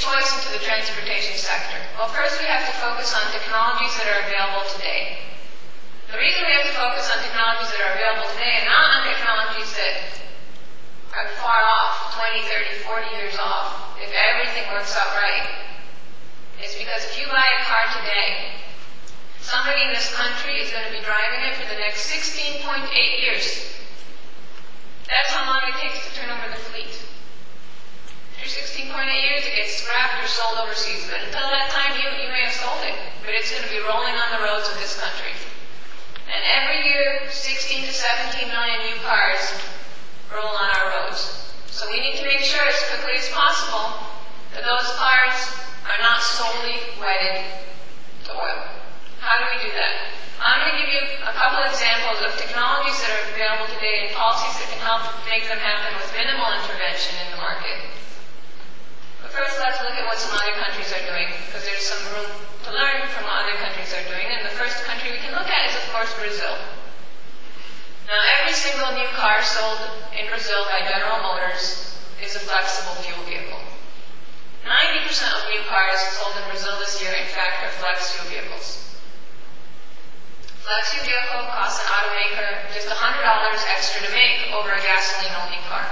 choice into the transportation sector? Well, first we have to focus on technologies that are available today. The reason we have to focus on technologies that are available today and not on technologies that are far off, 20, 30, 40 years off, if everything works out right, is because if you buy a car today, somebody in this country is going to be driving it for the next 16.8 years. That's how long it takes to turn over the fleet. After 16.8 years, it gets scrapped or sold overseas. But until that time, you may have sold it. But it's going to be rolling on the roads of this country. And every year, 16 to 17 million new cars roll on our roads. So we need to make sure as quickly as possible that those cars are not solely wedded to oil. How do we do that? I'm going to give you a couple examples of technologies that are available today and policies that can help make them happen with minimal intervention in the market. But first, let's look at what some other countries are doing, because there's some room to learn from what other countries are doing. And the first country we can look at is, of course, Brazil. Now, every single new car sold in Brazil by General Motors is a flexible fuel vehicle. 90% of new cars sold in Brazil this year, in fact, are flex fuel vehicles. Flex fuel vehicle costs an automaker just $100 extra to make over a gasoline-only car.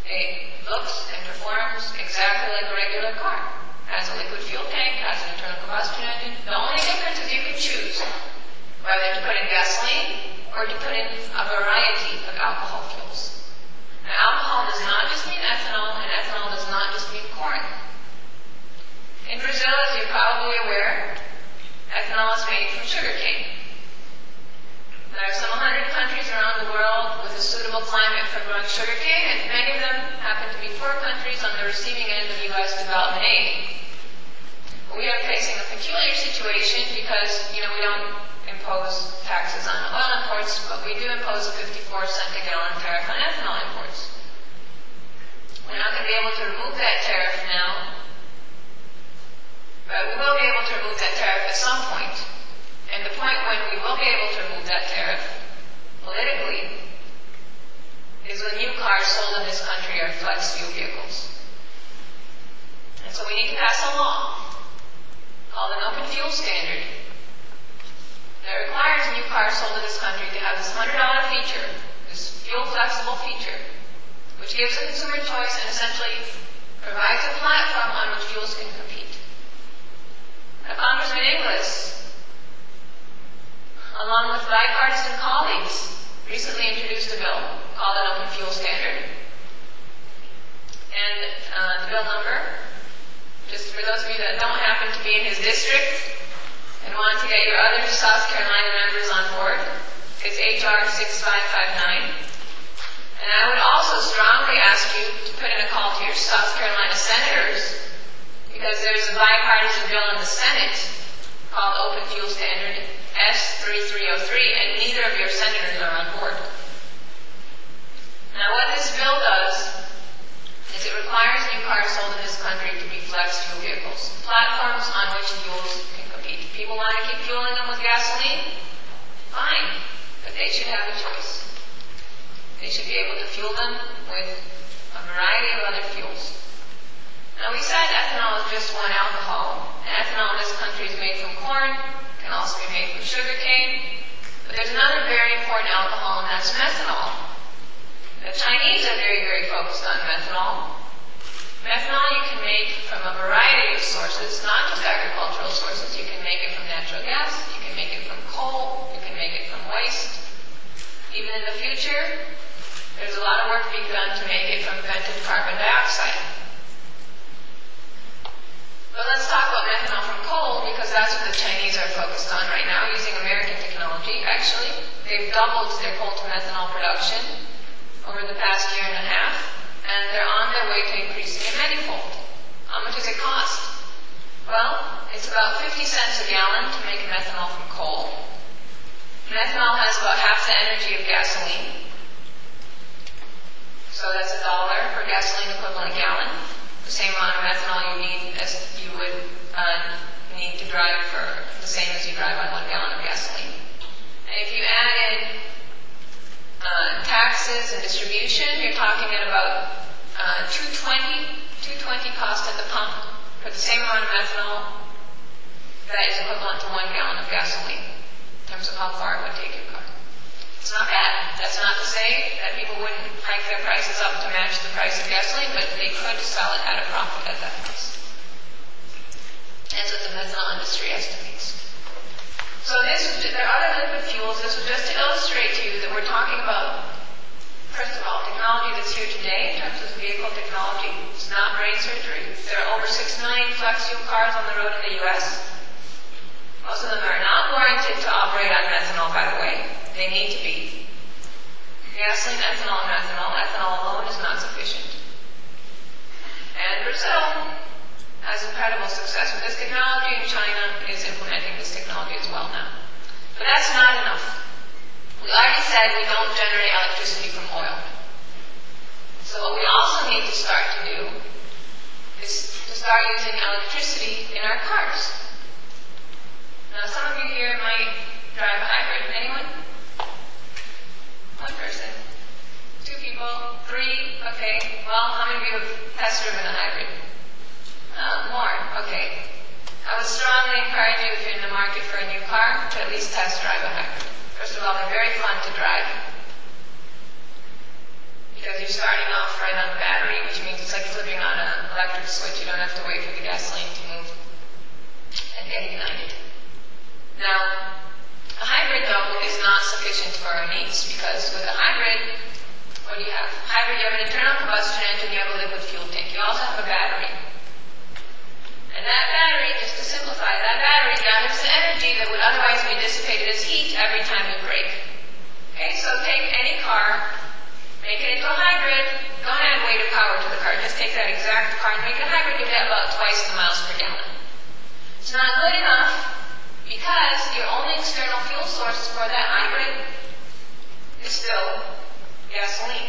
It looks and performs exactly like a regular car. Has a liquid fuel tank, has an internal combustion engine. The only difference is you can choose whether to put in gasoline or to put in a variety of alcohol fuels. Now, alcohol does not just mean ethanol, and ethanol does not just mean corn. In Brazil, as you're probably aware, ethanol is made from sugarcane. There are some 100 countries around the world with a suitable climate for growing sugarcane, and many of them happen to be poor countries on the receiving end of U.S. development aid. We are facing a peculiar situation because, we don't impose taxes on oil imports, but we do impose a 54-cent a gallon tariff on ethanol imports. We're not going to be able to remove that tariff now, but we will be able to remove that tariff at some point. And the point when we will be able to remove that tariff, politically, is when new cars sold in this country are flex fuel vehicles. And so we need to pass a law called an open fuel standard that requires new cars sold in this country to have this $100 feature, this fuel flexible feature, which gives the consumer choice and essentially provides a platform on which fuels can compete. Now, Congressman Inglis, along with bipartisan colleagues, recently introduced a bill called an open fuel standard. And the bill number, just for those of you that don't happen to be in his district and want to get your other South Carolina members on board, it's H.R. 6559. And I would also strongly ask you to put in a call to your South Carolina senators, because there's a bipartisan bill in the Senate called Open Fuel Standard S3303, and neither of your senators are on board. Now, what this bill does is it requires new cars sold in this country to be flex fuel vehicles, platforms on which fuels can compete. If people want to keep fueling them with gasoline, fine, but they should have a choice. They should be able to fuel them with a variety of other fuels. Now, we said ethanol is just one alcohol, and ethanol in this country is made from corn, can also be made from sugarcane, but there's another very important alcohol, and that's methanol. The Chinese are very, very focused on methanol. Methanol you can make from a variety of sources, not just agricultural sources. You can make it from natural gas, you can make it from coal, you can make it from waste. Even in the future, there's a lot of work being done to make it from vented carbon dioxide. But let's talk about methanol from coal, because that's what the Chinese are focused on right now, using American technology. Actually, they've doubled their coal to methanol production over the past year and a half, and they're on their way to increasing it manyfold. How much does it cost? Well, it's about 50 cents a gallon to make methanol from coal. Methanol has about half the energy of gasoline, so that's $1 per gasoline equivalent gallon. The same amount of methanol you need as you would need to drive for the same as you drive on 1 gallon of gasoline. And if you add in taxes and distribution, you're talking at about $2.20 $2.20 cost at the pump for the same amount of methanol that is equivalent to 1 gallon of gasoline in terms of how far it would take your car. It's not bad. That's not to say that people wouldn't hike their prices up to match the price of gasoline, but they could sell it at a profit at that price. That's what the methanol industry estimates. So there are other liquid fuels. This was just to illustrate to you that we're talking about, first of all, technology that's here today in terms of vehicle technology. It's not brain surgery. There are over 6 million flex fuel cars on the road in the U.S. Most of them are not warranted to operate on methanol, by the way. They need to be. Gasoline, ethanol, and methanol. Ethanol alone is not sufficient. And Brazil has incredible success with this technology, and China is implementing this technology as well now. But that's not enough. We already said we don't generate electricity from oil. So what we also need to start to do is to start using electricity in our cars. Now, some of you here might drive a hybrid. Anyone? One person. 2 people. 3. Okay. Well, how many of you have test driven a hybrid? More. Okay. I would strongly encourage you, if you're in the market for a new car, to at least test drive a hybrid. First of all, they're very fun to drive because you're starting off right on the battery, which means it's like flipping on an electric switch. You don't have to wait for the gasoline to move and get ignited. Now, a hybrid, though, is not sufficient for our needs because with a hybrid, what do you have? Hybrid, you have an internal combustion engine, you have a liquid fuel tank. You also have a battery. And that battery, just to simplify, that battery gathers the energy that would otherwise be dissipated as heat every time you brake. Okay, so take any car, make it into a hybrid, don't add weight or power to the car, just take that exact car and make it a hybrid, you'll get about twice the miles per gallon. It's not good enough because your only external fuel source for that hybrid is still gasoline.